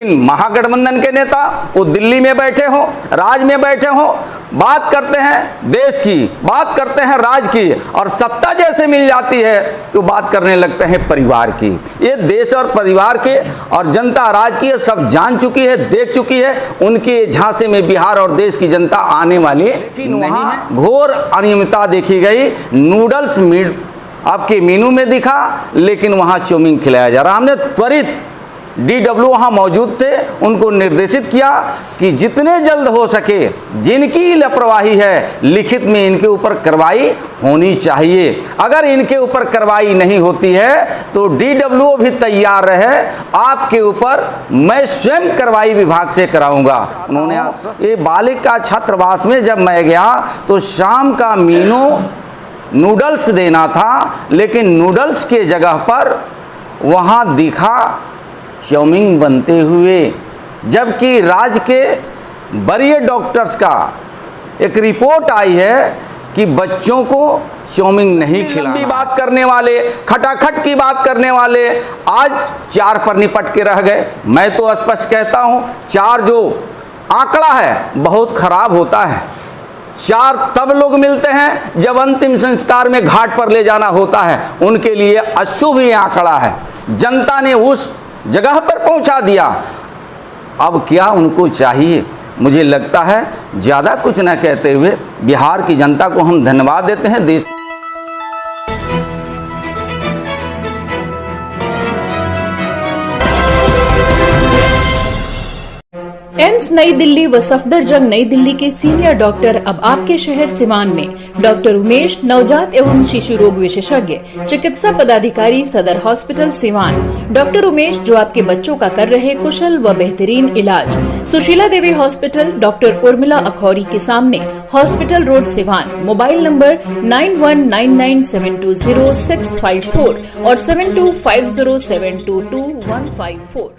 महागठबंधन के नेता वो दिल्ली में बैठे हो, राज्य में बैठे हो, बात करते हैं देश की, बात करते हैं राज्य की, और सत्ता जैसे मिल जाती है तो बात करने लगते हैं परिवार की। ये देश और परिवार के और जनता राज्य की सब जान चुकी है, देख चुकी है। उनके झांसे में बिहार और देश की जनता आने वाली नहीं है। घोर अनियमितता देखी गई। नूडल्स आपके मेनू में दिखा, लेकिन वहाँ चाउमीन खिलाया जा रहा। हमने त्वरित DW वहाँ मौजूद थे, उनको निर्देशित किया कि जितने जल्द हो सके जिनकी लापरवाही है लिखित में इनके ऊपर कार्रवाई होनी चाहिए। अगर इनके ऊपर कार्रवाई नहीं होती है तो DW भी तैयार रहे, आपके ऊपर मैं स्वयं कार्रवाई विभाग से कराऊंगा। उन्होंने ये बालिका छात्रावास में जब मैं गया तो शाम का मेनू नूडल्स देना था, लेकिन नूडल्स के जगह पर वहाँ दिखा चाउमीन बनते हुए, जबकि राज्य के वरीय डॉक्टर्स का एक रिपोर्ट आई है कि बच्चों को चाउमीन नहीं खिलाना। लंबी बात करने वाले, खटाखट की बात करने वाले आज 4 पर निपट के रह गए। मैं तो स्पष्ट कहता हूँ 4 जो आंकड़ा है बहुत खराब होता है। 4 तब लोग मिलते हैं जब अंतिम संस्कार में घाट पर ले जाना होता है, उनके लिए अशुभ ही आंकड़ा है। जनता ने उस जगह पर पहुंचा दिया। अब क्या उनको चाहिए? मुझे लगता है ज़्यादा कुछ न कहते हुए बिहार की जनता को हम धन्यवाद देते हैं। देश एम्स नई दिल्ली व सफदरजंग नई दिल्ली के सीनियर डॉक्टर अब आपके शहर सिवान में। डॉक्टर उमेश, नवजात एवं शिशु रोग विशेषज्ञ, चिकित्सा पदाधिकारी, सदर हॉस्पिटल सिवान। डॉक्टर उमेश जो आपके बच्चों का कर रहे कुशल व बेहतरीन इलाज। सुशीला देवी हॉस्पिटल, डॉक्टर उर्मिला अखौरी के सामने, hospital road Siwan. Mobile number 9199720654 और 7250722154।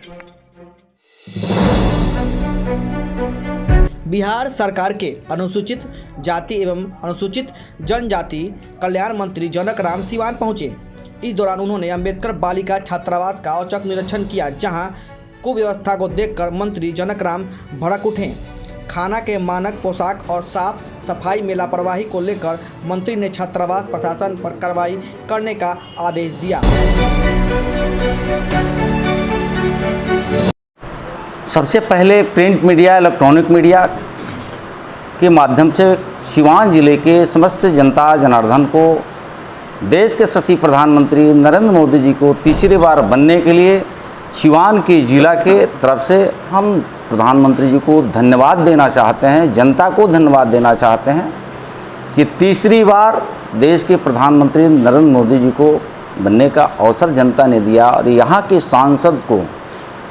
बिहार सरकार के अनुसूचित जाति एवं अनुसूचित जनजाति कल्याण मंत्री जनक राम सिवान पहुंचे। इस दौरान उन्होंने अंबेडकर बालिका छात्रावास का औचक निरीक्षण किया, जहां कुव्यवस्था को देखकर मंत्री जनक राम भड़क उठे। खाना के मानक, पोशाक और साफ सफाई में लापरवाही को लेकर मंत्री ने छात्रावास प्रशासन पर कार्रवाई करने का आदेश दिया। सबसे पहले प्रिंट मीडिया, इलेक्ट्रॉनिक मीडिया के माध्यम से सिवान जिले के समस्त जनता जनार्दन को देश के यशस्वी प्रधानमंत्री नरेंद्र मोदी जी को तीसरी बार बनने के लिए सिवान के जिला के तरफ से हम प्रधानमंत्री जी को धन्यवाद देना चाहते हैं, जनता को धन्यवाद देना चाहते हैं कि तीसरी बार देश के प्रधानमंत्री नरेंद्र मोदी जी को बनने का अवसर जनता ने दिया। और यहाँ के सांसद को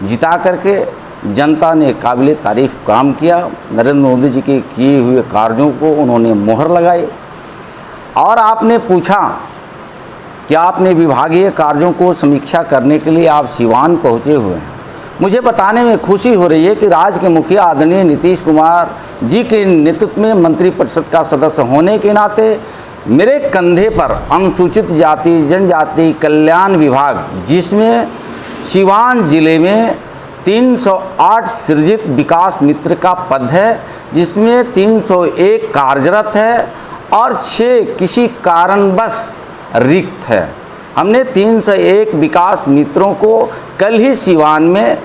जिता करके जनता ने काबिल तारीफ़ काम किया। नरेंद्र मोदी जी के किए हुए कार्यों को उन्होंने मोहर लगाई। और आपने पूछा कि आपने विभागीय कार्यों को समीक्षा करने के लिए आप सिवान पहुँचे हुए हैं। मुझे बताने में खुशी हो रही है कि राज्य के मुखिया आदरणीय नीतीश कुमार जी के नेतृत्व में मंत्रिपरिषद का सदस्य होने के नाते मेरे कंधे पर अनुसूचित जाति जनजाति कल्याण विभाग, जिसमें सिवान जिले में 308 सृजित विकास मित्र का पद है, जिसमें 301 कार्यरत है और 6 किसी कारणवश रिक्त है। हमने 301 विकास मित्रों को कल ही सिवान में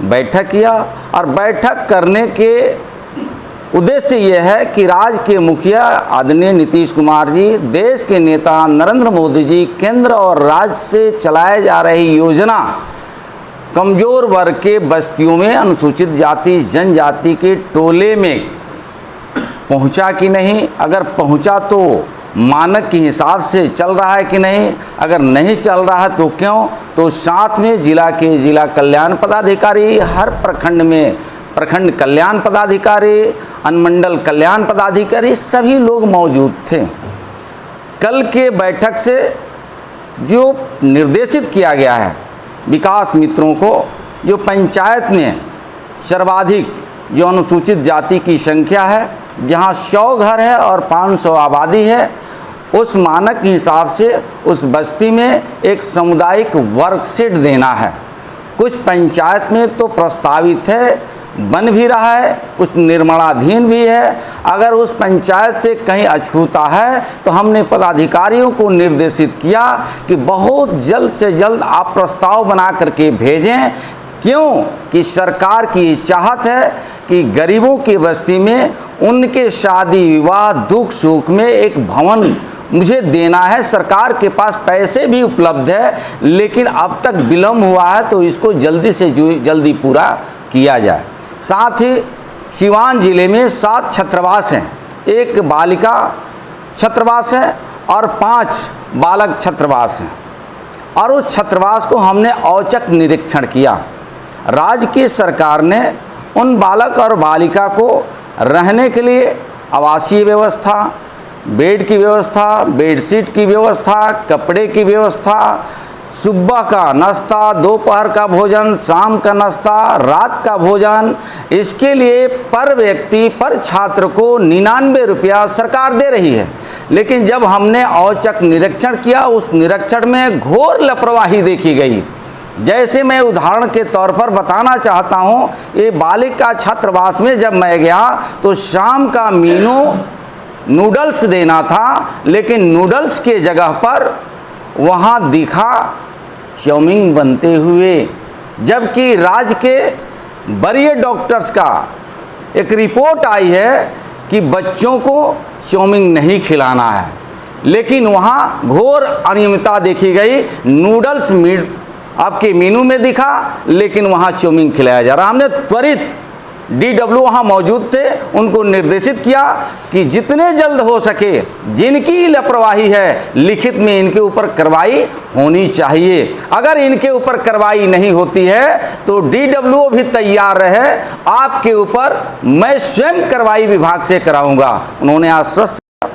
बैठक किया और बैठक करने के उद्देश्य यह है कि राज्य के मुखिया आदरणीय नीतीश कुमार जी, देश के नेता नरेंद्र मोदी जी केंद्र और राज्य से चलाए जा रही योजना कमज़ोर वर्ग के बस्तियों में अनुसूचित जाति जनजाति के टोले में पहुंचा कि नहीं, अगर पहुंचा तो मानक के हिसाब से चल रहा है कि नहीं, अगर नहीं चल रहा है तो क्यों। तो साथ में जिला कल्याण पदाधिकारी, हर प्रखंड में प्रखंड कल्याण पदाधिकारी, अनुमंडल कल्याण पदाधिकारी, सभी लोग मौजूद थे। कल के बैठक से जो निर्देशित किया गया है विकास मित्रों को, जो पंचायत में सर्वाधिक जो अनुसूचित जाति की संख्या है, जहां 100 घर है और 500 आबादी है, उस मानक के हिसाब से उस बस्ती में एक सामुदायिक वर्कशीट देना है। कुछ पंचायत में तो प्रस्तावित है, बन भी रहा है, कुछ निर्माणाधीन भी है। अगर उस पंचायत से कहीं अछूता है तो हमने पदाधिकारियों को निर्देशित किया कि बहुत जल्द से जल्द आप प्रस्ताव बना करके भेजें। क्यों कि सरकार की चाहत है कि गरीबों की बस्ती में उनके शादी विवाह दुख सुख में एक भवन मुझे देना है। सरकार के पास पैसे भी उपलब्ध है, लेकिन अब तक विलम्ब हुआ है, तो इसको जल्दी से जल्दी पूरा किया जाए। साथ ही सिवान जिले में 7 छात्रावास हैं, 1 बालिका छात्रावास है और 5 बालक छात्रावास हैं। और उस छात्रावास को हमने औचक निरीक्षण किया। राज्य की सरकार ने उन बालक और बालिका को रहने के लिए आवासीय व्यवस्था, बेड की व्यवस्था, बेडशीट की व्यवस्था, कपड़े की व्यवस्था, सुबह का नाश्ता, दोपहर का भोजन, शाम का नाश्ता, रात का भोजन, इसके लिए पर व्यक्ति पर छात्र को 99 रुपया सरकार दे रही है। लेकिन जब हमने औचक निरीक्षण किया, उस निरीक्षण में घोर लापरवाही देखी गई। जैसे मैं उदाहरण के तौर पर बताना चाहता हूँ, ये बालिका छात्रावास में जब मैं गया तो शाम का मेनू नूडल्स देना था, लेकिन नूडल्स के जगह पर वहाँ दिखा चाउमीन बनते हुए। जबकि राज्य के वरीय डॉक्टर्स का एक रिपोर्ट आई है कि बच्चों को चाउमीन नहीं खिलाना है, लेकिन वहाँ घोर अनियमितता देखी गई। नूडल्स आपके मेनू में दिखा, लेकिन वहाँ चाउमीन खिलाया जा रहा। हमने त्वरित DW वहाँ मौजूद थे, उनको निर्देशित किया कि जितने जल्द हो सके जिनकी लापरवाही है लिखित में इनके ऊपर कार्रवाई होनी चाहिए। अगर इनके ऊपर कार्रवाई नहीं होती है तो DW भी तैयार रहे, आपके ऊपर मैं स्वयं कार्रवाई विभाग से कराऊंगा। उन्होंने आश्वस्त किया।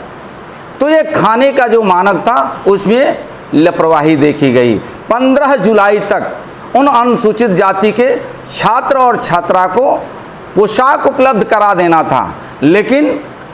तो ये खाने का जो मानक था उसमें लापरवाही देखी गई। 15 जुलाई तक उन अनुसूचित जाति के छात्र और छात्रा को पोशाक उपलब्ध करा देना था, लेकिन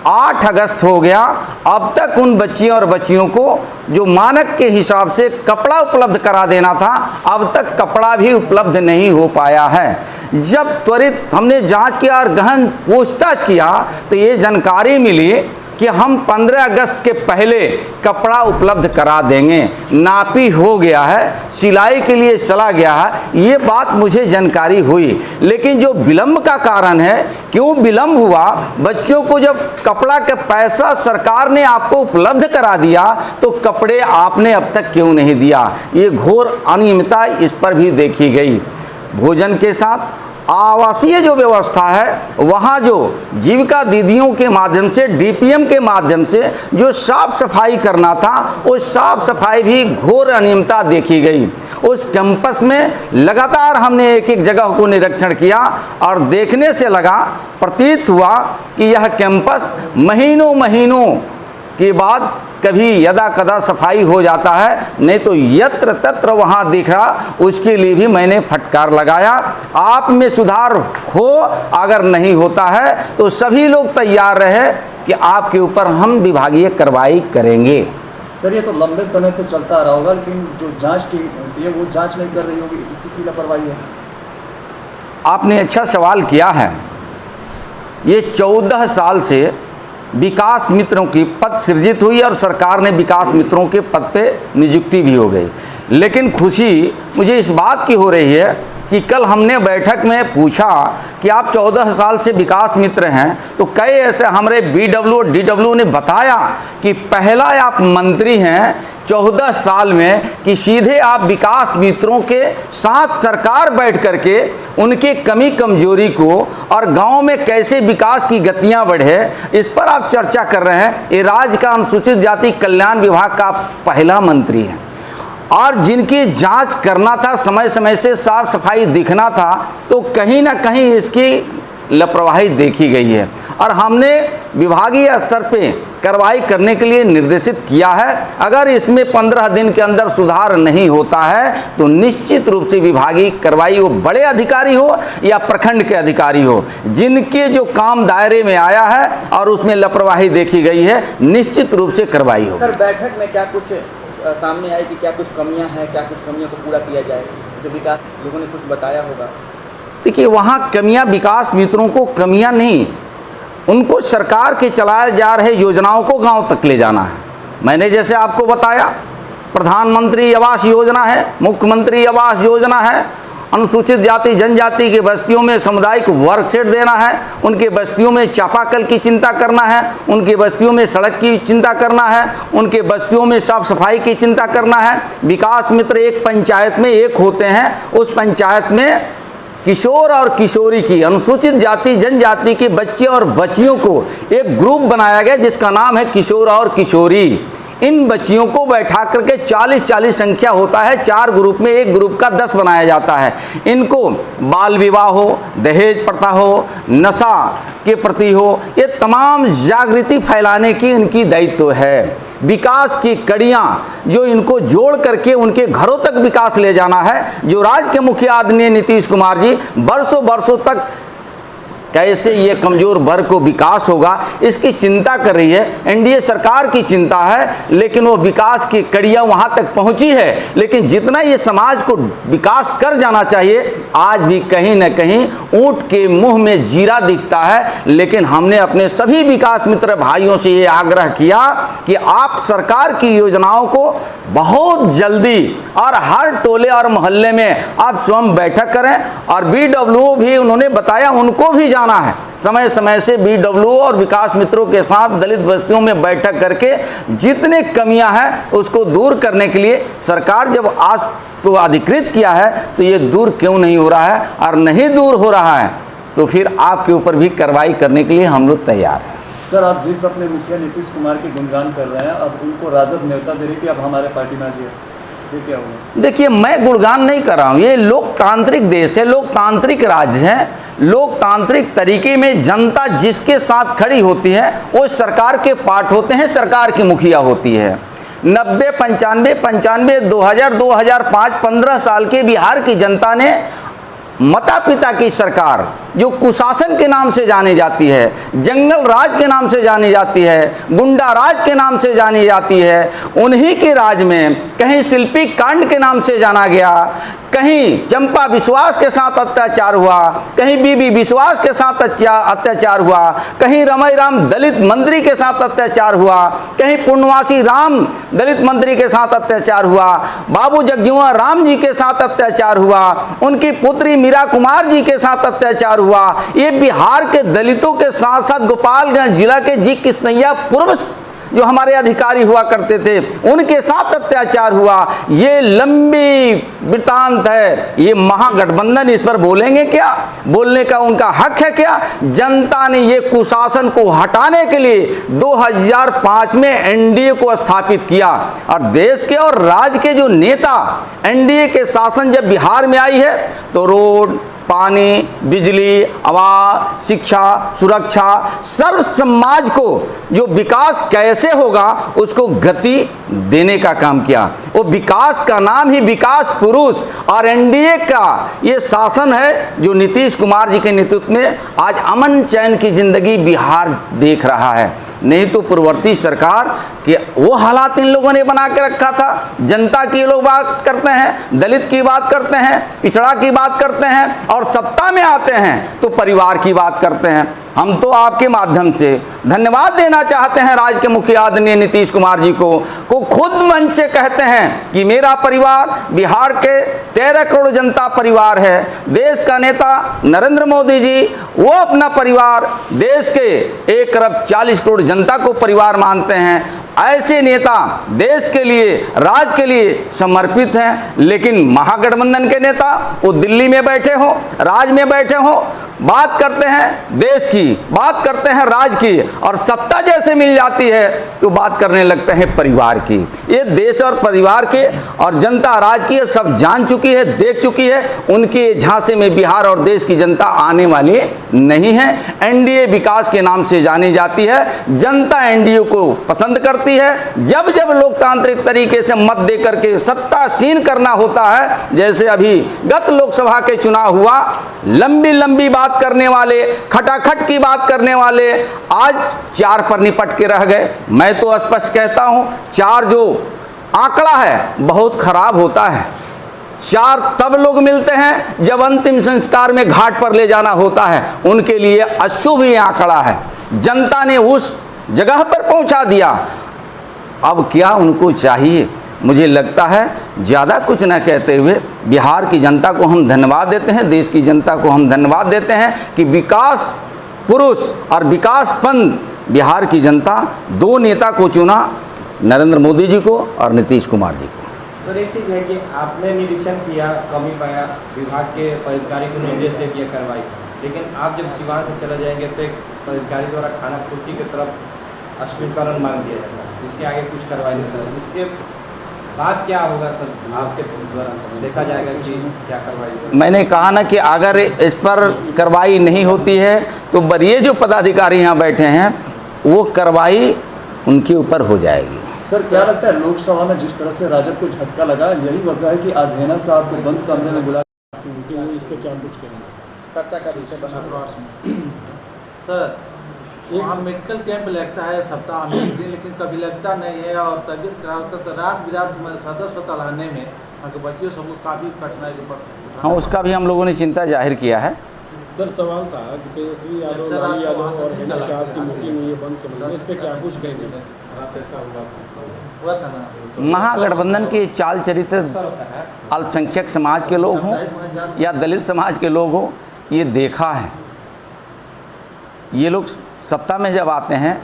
8 अगस्त हो गया, अब तक उन बच्चियों और बच्चियों को जो मानक के हिसाब से कपड़ा उपलब्ध करा देना था, अब तक कपड़ा भी उपलब्ध नहीं हो पाया है। जब त्वरित हमने जांच किया और गहन पूछताछ किया तो ये जानकारी मिली कि हम 15 अगस्त के पहले कपड़ा उपलब्ध करा देंगे। नापी हो गया है, सिलाई के लिए चला गया है, ये बात मुझे जानकारी हुई। लेकिन जो विलम्ब का कारण है, क्यों विलम्ब हुआ? बच्चों को जब कपड़ा का पैसा सरकार ने आपको उपलब्ध करा दिया तो कपड़े आपने अब तक क्यों नहीं दिया? ये घोर अनियमितता इस पर भी देखी गई। भोजन के साथ आवासीय जो व्यवस्था है, वहाँ जो जीविका दीदियों के माध्यम से, DPM के माध्यम से जो साफ सफाई करना था, उस साफ सफाई भी घोर अनियमितता देखी गई। उस कैंपस में लगातार हमने एक एक जगह को निरीक्षण किया और देखने से लगा, प्रतीत हुआ कि यह कैंपस महीनों महीनों के बाद कभी यदा कदा सफाई हो जाता है, नहीं तो यत्र तत्र वहाँ दिख रहा। उसके लिए भी मैंने फटकार लगाया। आप में सुधार हो, अगर नहीं होता है तो सभी लोग तैयार रहे कि आपके ऊपर हम विभागीय कार्रवाई करेंगे। सर, ये तो लंबे समय से चलता आ रहा होगा, लेकिन जो जांच टीम होती है वो जांच नहीं कर रही होगी, इसी की लापरवाही है। आपने अच्छा सवाल किया है। ये 14 साल से विकास मित्रों की पद सृजित हुई और सरकार ने विकास मित्रों के पद पे नियुक्ति भी हो गई। लेकिन खुशी मुझे इस बात की हो रही है कि कल हमने बैठक में पूछा कि आप 14 साल से विकास मित्र हैं, तो कई ऐसे हमारे BW और DW ने बताया कि पहला आप मंत्री हैं 14 साल में कि सीधे आप विकास मित्रों के साथ सरकार बैठ करके उनके कमी कमजोरी को और गांव में कैसे विकास की गतियां बढ़े, इस पर आप चर्चा कर रहे हैं। ये राज्य का अनुसूचित जाति कल्याण विभाग का पहला मंत्री है और जिनकी जांच करना था, समय समय से साफ सफाई दिखना था, तो कहीं ना कहीं इसकी लापरवाही देखी गई है और हमने विभागीय स्तर पे कार्रवाई करने के लिए निर्देशित किया है। अगर इसमें 15 दिन के अंदर सुधार नहीं होता है तो निश्चित रूप से विभागीय कार्रवाई, वो बड़े अधिकारी हो या प्रखंड के अधिकारी हो, जिनके जो काम दायरे में आया है और उसमें लापरवाही देखी गई है, निश्चित रूप से कार्रवाई हो। सर, बैठक में क्या कुछ सामने आई कि क्या कुछ कमियां हैं, क्या कुछ कमियों को पूरा किया जाए? जो विकास लोगों ने कुछ बताया होगा? देखिए, वहाँ कमियाँ विकास मित्रों को कमियाँ नहीं, उनको सरकार के चलाए जा रहे योजनाओं को गांव तक ले जाना है। मैंने जैसे आपको बताया, प्रधानमंत्री आवास योजना है, मुख्यमंत्री आवास योजना है, अनुसूचित जाति जनजाति की बस्तियों में सामुदायिक वर्कशेड देना है, उनके बस्तियों में चापाकल की चिंता करना है, उनके बस्तियों में सड़क की चिंता करना है, उनके बस्तियों में साफ सफाई की चिंता करना है। विकास मित्र एक पंचायत में एक होते हैं, उस पंचायत में किशोर और किशोरी की, अनुसूचित जाति जनजाति के बच्चे और बच्चियों को एक ग्रुप बनाया गया जिसका नाम है किशोर और किशोरी। इन बच्चियों को बैठा करके 40-40 संख्या होता है, 4 ग्रुप में, एक ग्रुप का 10 बनाया जाता है। इनको बाल विवाह हो, दहेज प्रथा हो, नशा के प्रति हो, ये तमाम जागृति फैलाने की इनकी दायित्व है। विकास की कड़ियाँ जो इनको जोड़ करके उनके घरों तक विकास ले जाना है, जो राज्य के मुखिया आदरणीय नीतीश कुमार जी वर्षों तक कैसे ये कमजोर वर्ग को विकास होगा इसकी चिंता कर रही है। एनडीए सरकार की चिंता है, लेकिन वो विकास की कड़ियाँ वहाँ तक पहुँची है, लेकिन जितना ये समाज को विकास कर जाना चाहिए, आज भी कहीं न कहीं ऊँट के मुंह में जीरा दिखता है। लेकिन हमने अपने सभी विकास मित्र भाइयों से ये आग्रह किया कि आप सरकार की योजनाओं को बहुत जल्दी और हर टोले और मोहल्ले में आप स्वयं बैठक करें, और बीडब्ल्यूओ भी उन्होंने बताया उनको भी जाना है। समय समय से बीडब्ल्यूओ और विकास मित्रों के साथ दलित बस्तियों में बैठक करके जितने कमियां हैं उसको दूर करने के लिए सरकार जब आज को अधिकृत किया है तो ये दूर क्यों नहीं हो रहा है, और नहीं दूर हो रहा है तो फिर आपके ऊपर भी कार्रवाई करने के लिए हम लोग तैयार हैं। सर, आप जिस अपने मुखिया नीतीश कुमार के गुणगान कर रहे हैं, अब उनको राजद न्योता दे रहे कि अब हमारे पार्टी में आ जाइए, ये क्या हुआ? देखिए, मैं गुणगान नहीं कर रहा हूँ, ये लोकतांत्रिक देश है, लोकतांत्रिक राज्य है। लोकतांत्रिक तरीके में जनता जिसके साथ खड़ी होती है वो सरकार के पार्ट होते हैं, सरकार की मुखिया होती है। 90, 95, 2000, 2005, 15 साल के बिहार की जनता ने माता पिता की सरकार जो कुशासन के नाम से जानी जाती है, जंगल राज के नाम से जानी जाती है, गुंडा राज के नाम से जानी जाती है, उन्हीं के राज में कहीं शिल्पी कांड के नाम से जाना गया, कहीं चंपा विश्वास के साथ अत्याचार हुआ, कहीं बीबी विश्वास के साथ अत्याचार हुआ, कहीं रमई राम दलित मंत्री के साथ अत्याचार हुआ, कहीं पूर्णवासी राम दलित मंत्री के साथ अत्याचार हुआ, बाबू जगजीवन राम जी के साथ अत्याचार हुआ, उनकी पुत्री मीरा कुमार जी के साथ अत्याचार हुआ। ये बिहार के दलितों के साथ साथ गोपालगंज जिला के जी किस्नैया पूर्व जो हमारे अधिकारी हुआ करते थे उनके साथ अत्याचार हुआ। ये लंबी वृतांत है, ये महागठबंधन इस पर बोलेंगे क्या? बोलने का उनका हक है क्या? जनता ने ये कुशासन को हटाने के लिए 2005 में एनडीए को स्थापित किया, और देश के और राज्य के जो नेता एनडीए के शासन जब बिहार में आई है तो रोड, पानी, बिजली, आवास, शिक्षा, सुरक्षा, सर्व समाज को जो विकास कैसे होगा उसको गति देने का काम किया। वो विकास का नाम ही विकास पुरुष, और एनडीए का ये शासन है जो नीतीश कुमार जी के नेतृत्व में आज अमन चैन की जिंदगी बिहार देख रहा है। नहीं तो पूर्ववर्ती सरकार के वो हालात इन लोगों ने बना के रखा था। जनता की लोग बात करते हैं, दलित की बात करते हैं, पिछड़ा की बात करते हैं, और सत्ता में आते हैं तो परिवार की बात करते हैं। हम तो आपके माध्यम से धन्यवाद देना चाहते हैं राज्य के मुखिया आदरणीय नीतीश कुमार जी को खुद मंच से कहते हैं कि मेरा परिवार बिहार के 13 करोड़ जनता परिवार है। देश का नेता नरेंद्र मोदी जी वो अपना परिवार देश के 1 अरब 40 करोड़ जनता को परिवार मानते हैं। ऐसे नेता देश के लिए, राज्य के लिए समर्पित हैं। लेकिन महागठबंधन के नेता वो दिल्ली में बैठे हो, राज्य में बैठे हो, बात करते हैं देश की, बात करते हैं राज्य की, और सत्ता जैसे मिल जाती है तो बात करने लगते हैं परिवार की। ये देश और परिवार के और जनता राज्य की सब जान चुकी है, देख चुकी है। उनके झांसे में बिहार और देश की जनता आने वाली नहीं है। एनडीए विकास के नाम से जानी जाती है। जनता एनडीए को पसंद करती है। जब जब लोकतांत्रिक तरीके से मत दे करके सत्तासीन करना होता है, जैसे अभी गत लोकसभा के चुनाव हुआ, लंबी लंबी बात करने वाले, खटाखट की बात करने वाले आज 4 पर निपट के रह गए। मैं तो स्पष्ट कहता हूं 4 जो आंकड़ा है बहुत खराब होता है। चार तब लोग मिलते हैं जब अंतिम संस्कार में घाट पर ले जाना होता है। उनके लिए अशुभ यहाँ खड़ा है। जनता ने उस जगह पर पहुंचा दिया। अब क्या उनको चाहिए? मुझे लगता है ज़्यादा कुछ न कहते हुए बिहार की जनता को हम धन्यवाद देते हैं, देश की जनता को हम धन्यवाद देते हैं कि विकास पुरुष और विकासपंथ बिहार की जनता दो नेता को चुना, नरेंद्र मोदी जी को और नीतीश कुमार जी को। सर एक चीज़ है कि आपने निरीक्षण किया, कमी पाया, विभाग के पदाधिकारी को निर्देश दे दिया कार्रवाई, लेकिन आप जब सिवान से चले जाएंगे तो एक पदाधिकारी द्वारा खाना पूर्ति की तरफ स्पष्टीकरण मांग दिया जाएगा, इसके आगे कुछ कार्रवाई नहीं होता। इसके बाद क्या होगा सर? आपके द्वारा देखा जाएगा कि क्या कार्रवाई होगी? मैंने कहा ना कि अगर इस पर कार्रवाई नहीं होती है तो बरिए जो पदाधिकारी यहाँ बैठे हैं वो कार्रवाई उनके ऊपर हो जाएगी। सर क्या लगता है लोकसभा में जिस तरह से राजद को झटका लगा, यही वजह है कि आज हैना साहब को बंद कमरे में बुला इस पर क्या कुछ करेंगे? चर्चा का विषय बना सर वहाँ मेडिकल कैंप लगता है सप्ताह में एक दिन, लेकिन कभी लगता नहीं है और तबीयत खराब होता तो रात बिरात सदर अस्पताल आने में अगर बच्चियों सबको काफ़ी कठिनाई पड़ती है। हाँ, उसका भी हम लोगों ने चिंता जाहिर किया है। सर सवाल था कि तेजस्वी यादव, लालू यादव और हैना साहब की मीटिंग हुई है बंद कमरे में, इस पर क्या कुछ कहेंगे? हुआ था ना महागठबंधन के चाल चरित्र अल्पसंख्यक समाज के लोग हों या दलित समाज के लोग हों, ये देखा है। ये लोग सत्ता में जब आते हैं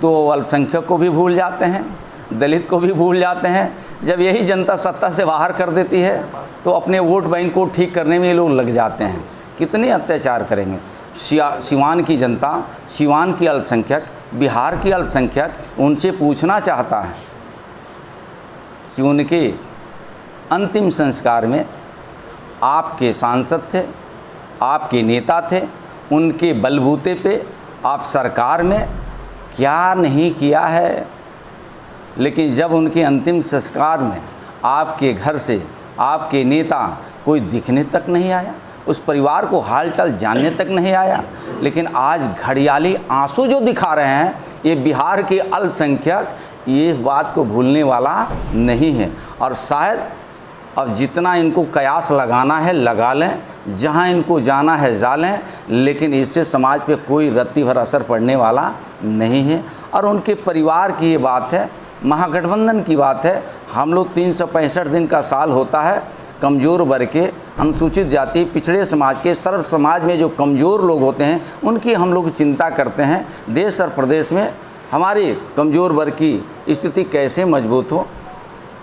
तो अल्पसंख्यक को भी भूल जाते हैं, दलित को भी भूल जाते हैं। जब यही जनता सत्ता से बाहर कर देती है तो अपने वोट बैंक को ठीक करने में ये लोग लग जाते हैं। कितने अत्याचार करेंगे? सिवान की जनता, सिवान की अल्पसंख्यक, बिहार की अल्पसंख्यक उनसे पूछना चाहता है कि उनके अंतिम संस्कार में आपके सांसद थे, आपके नेता थे, उनके बलबूते पे आप सरकार में क्या नहीं किया है। लेकिन जब उनके अंतिम संस्कार में आपके घर से आपके नेता कोई दिखने तक नहीं आया, उस परिवार को हालचाल जानने तक नहीं आया, लेकिन आज घड़ियाली आंसू जो दिखा रहे हैं, ये बिहार के अल्पसंख्यक ये बात को भूलने वाला नहीं है। और शायद अब जितना इनको कयास लगाना है लगा लें, जहां इनको जाना है जा लें, लेकिन इससे समाज पे कोई रत्ती भर असर पड़ने वाला नहीं है। और उनके परिवार की ये बात है, महागठबंधन की बात है। हम लोग 365 दिन का साल होता है, कमज़ोर वर्ग के, अनुसूचित जाति, पिछड़े समाज के, सर्व समाज में जो कमज़ोर लोग होते हैं उनकी हम लोग चिंता करते हैं। देश और प्रदेश में हमारे कमज़ोर वर्ग की स्थिति कैसे मजबूत हो।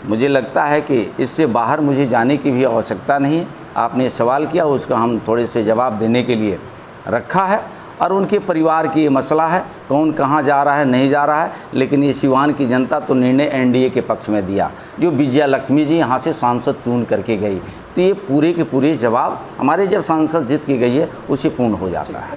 मुझे लगता है कि इससे बाहर मुझे जाने की भी आवश्यकता नहीं है। आपने सवाल किया, उसका हम थोड़े से जवाब देने के लिए रखा है। और उनके परिवार की ये मसला है, कौन कहाँ जा रहा है नहीं जा रहा है, लेकिन ये सिवान की जनता तो निर्णय एनडीए के पक्ष में दिया, जो विजया लक्ष्मी जी यहाँ से सांसद चुन करके गई। तो ये पूरे के पूरे जवाब हमारे जब सांसद जीत के गई है उसे पूर्ण हो जाता है।